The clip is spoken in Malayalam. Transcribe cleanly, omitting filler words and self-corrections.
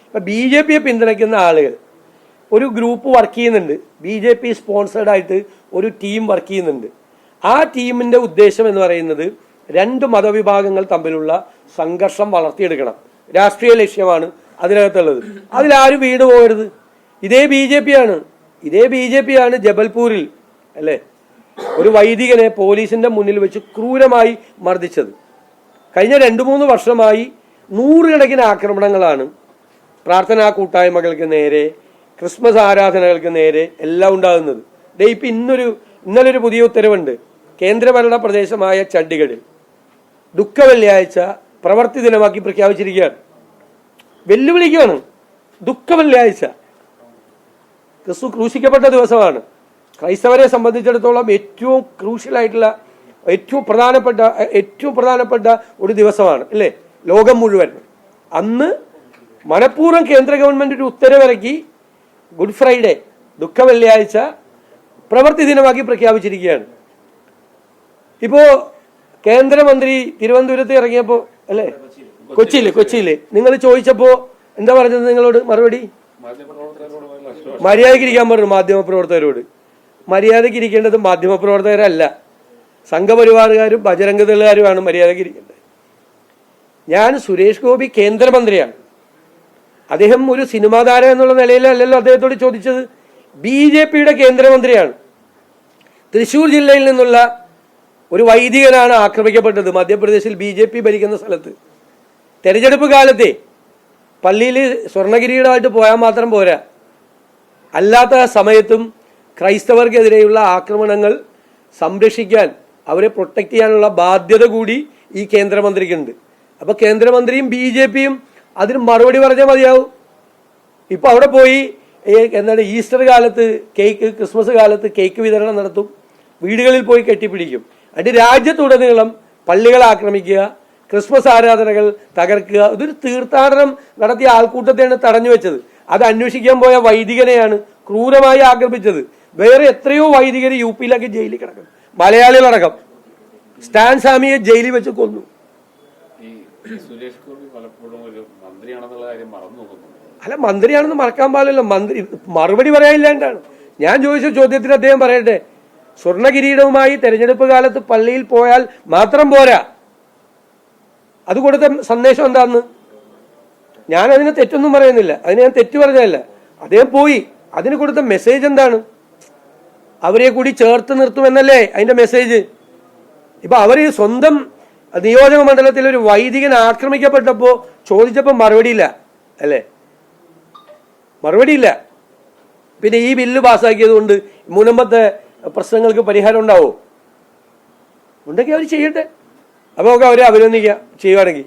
ഇപ്പം BJP പിന്തുണയ്ക്കുന്ന ആളുകൾ ഒരു ഗ്രൂപ്പ് വർക്ക് ചെയ്യുന്നുണ്ട്, BJP സ്പോൺസേഡ് ആയിട്ട് ഒരു ടീം വർക്ക് ചെയ്യുന്നുണ്ട്. ആ ടീമിൻ്റെ ഉദ്ദേശം എന്ന് പറയുന്നത് രണ്ട് മതവിഭാഗങ്ങൾ തമ്മിലുള്ള സംഘർഷം വളർത്തിയെടുക്കണം. രാഷ്ട്രീയ ലക്ഷ്യമാണ് അതിനകത്തുള്ളത്. അതിലാരും വീട് പോകരുത്. ഇതേ BJP ആണ് ജബൽപൂരിൽ അല്ലേ ഒരു വൈദികനെ പോലീസിന്റെ മുന്നിൽ വെച്ച് ക്രൂരമായി മർദ്ദിച്ചത്. കഴിഞ്ഞ 2-3 വർഷമായി നൂറുകണക്കിന് ആക്രമണങ്ങളാണ് പ്രാർത്ഥനാ കൂട്ടായ്മകൾക്ക് നേരെ, ക്രിസ്മസ് ആരാധനകൾക്ക് നേരെ എല്ലാം ഉണ്ടാകുന്നത്. ഇപ്പം ഇന്നലെ ഒരു പുതിയ ഉത്തരവുണ്ട്. കേന്ദ്രഭരണ പ്രദേശമായ ചണ്ഡീഗഡിൽ ദുഃഖ വെള്ളിയാഴ്ച പ്രവൃത്തി ദിനമാക്കി പ്രഖ്യാപിച്ചിരിക്കുകയാണ്. വെല്ലുവിളിക്കുകയാണ്. ദുഃഖ വെള്ളിയാഴ്ച ക്രിസ്തു ക്രൂശിക്കപ്പെട്ട ദിവസമാണ്. ക്രൈസ്തവരെ സംബന്ധിച്ചിടത്തോളം ഏറ്റവും ക്രൂഷ്യലായിട്ടുള്ള ഏറ്റവും പ്രധാനപ്പെട്ട ഒരു ദിവസമാണ് അല്ലേ ലോകം മുഴുവൻ. അന്ന് മനഃപൂർവ്വം കേന്ദ്ര ഗവൺമെന്റ് ഒരു ഉത്തരവിറക്കി ഗുഡ് ഫ്രൈഡേ ദുഃഖ വെള്ളിയാഴ്ച പ്രവൃത്തി ദിനമാക്കി പ്രഖ്യാപിച്ചിരിക്കുകയാണ്. ഇപ്പോ കേന്ദ്രമന്ത്രി തിരുവനന്തപുരത്ത് ഇറങ്ങിയപ്പോൾ അല്ലേ കൊച്ചിയിൽ നിങ്ങൾ ചോദിച്ചപ്പോ എന്താ പറഞ്ഞത്? നിങ്ങളോട് മറുപടി മര്യാദയ്ക്ക് ഇരിക്കാൻ പറഞ്ഞു. മാധ്യമപ്രവർത്തകരോട് മര്യാദയ്ക്ക് ഇരിക്കേണ്ടത് മാധ്യമപ്രവർത്തകരല്ല, സംഘപരിവാറുകാരും ബജരംഗദളുകാരുമാണ് മര്യാദയ്ക്ക് ഇരിക്കേണ്ടത്. ഞാൻ സുരേഷ് ഗോപി കേന്ദ്രമന്ത്രിയാണ്. അദ്ദേഹം ഒരു സിനിമാ താരം എന്നുള്ള നിലയിലല്ലല്ലോ അദ്ദേഹത്തോട് ചോദിച്ചത്. BJPയുടെ കേന്ദ്രമന്ത്രിയാണ്. തൃശ്ശൂർ ജില്ലയിൽ നിന്നുള്ള ഒരു വൈദികനാണ് ആക്രമിക്കപ്പെട്ടത് മധ്യപ്രദേശിൽ BJP ഭരിക്കുന്ന സ്ഥലത്ത്. തെരഞ്ഞെടുപ്പ് കാലത്തെ പള്ളിയിൽ സ്വർണ്ണകിരീടമായിട്ട് പോയാൽ മാത്രം പോരാ, അല്ലാത്ത സമയത്തും ക്രൈസ്തവർക്കെതിരെയുള്ള ആക്രമണങ്ങൾ സംരക്ഷിക്കാൻ, അവരെ പ്രൊട്ടക്ട് ചെയ്യാനുള്ള ബാധ്യത കൂടി ഈ കേന്ദ്രമന്ത്രിക്കുണ്ട്. അപ്പൊ കേന്ദ്രമന്ത്രിയും BJPയും അതിന് മറുപടി പറഞ്ഞാൽ മതിയാവും. ഇപ്പൊ അവിടെ പോയി ഈസ്റ്റർ കാലത്ത് ക്രിസ്മസ് കാലത്ത് കേക്ക് വിതരണം നടത്തും, വീടുകളിൽ പോയി കെട്ടിപ്പിടിക്കും. അതിന്റെ രാജ്യത്തുടനീളം പള്ളികൾ ആക്രമിക്കുക, ക്രിസ്മസ് ആരാധനകൾ തകർക്കുക. ഇതൊരു തീർത്ഥാടനം നടത്തിയ ആൾക്കൂട്ടത്തെയാണ് തടഞ്ഞു വെച്ചത്. അത് അന്വേഷിക്കാൻ പോയ വൈദികനെയാണ് ക്രൂരമായി ആക്രമിച്ചത്. വേറെ എത്രയോ വൈദികർ UP ജയിലിൽ കിടക്കും, മലയാളികളടക്കം. സ്റ്റാൻ സ്വാമിയെ ജയിലിൽ വെച്ച് കൊന്നു. അല്ല, മന്ത്രിയാണെന്ന് മറക്കാൻ പാടില്ല. മറുപടി പറയാനില്ലാണ്ടാണ്. ഞാൻ ചോദിച്ച ചോദ്യത്തിന് അദ്ദേഹം പറയട്ടെ. സ്വർണ്ണകിരീടവുമായി തെരഞ്ഞെടുപ്പ് കാലത്ത് പള്ളിയിൽ പോയാൽ മാത്രം പോരാ. അത് കൊടുത്ത സന്ദേശം എന്താന്ന് ഞാൻ അതിനെ തെറ്റൊന്നും പറയുന്നില്ല, അതിന് ഞാൻ തെറ്റു പറഞ്ഞതല്ല. അദ്ദേഹം പോയി, അതിന് കൊടുത്ത മെസ്സേജ് എന്താണ്? അവരെ കൂടി ചേർത്ത് നിർത്തുമെന്നല്ലേ അതിന്റെ മെസ്സേജ്. ഇപ്പൊ അവര് സ്വന്തം നിയോജക മണ്ഡലത്തിൽ ഒരു വൈദികൻ ആക്രമിക്കപ്പെട്ടപ്പോ ചോദിച്ചപ്പോ മറുപടിയില്ല അല്ലേ, മറുപടിയില്ല. പിന്നെ ഈ ബില്ല് പാസ്സാക്കിയത് കൊണ്ട് മുൻപത്തെ പ്രശ്നങ്ങൾക്ക് പരിഹാരം ഉണ്ടാവോ? ഉണ്ടെങ്കിൽ അവർ ചെയ്യട്ടെ. അപ്പോൾ നമുക്ക് അവരെ അഭിനന്ദിക്കാം ചെയ്യുവാണെങ്കിൽ.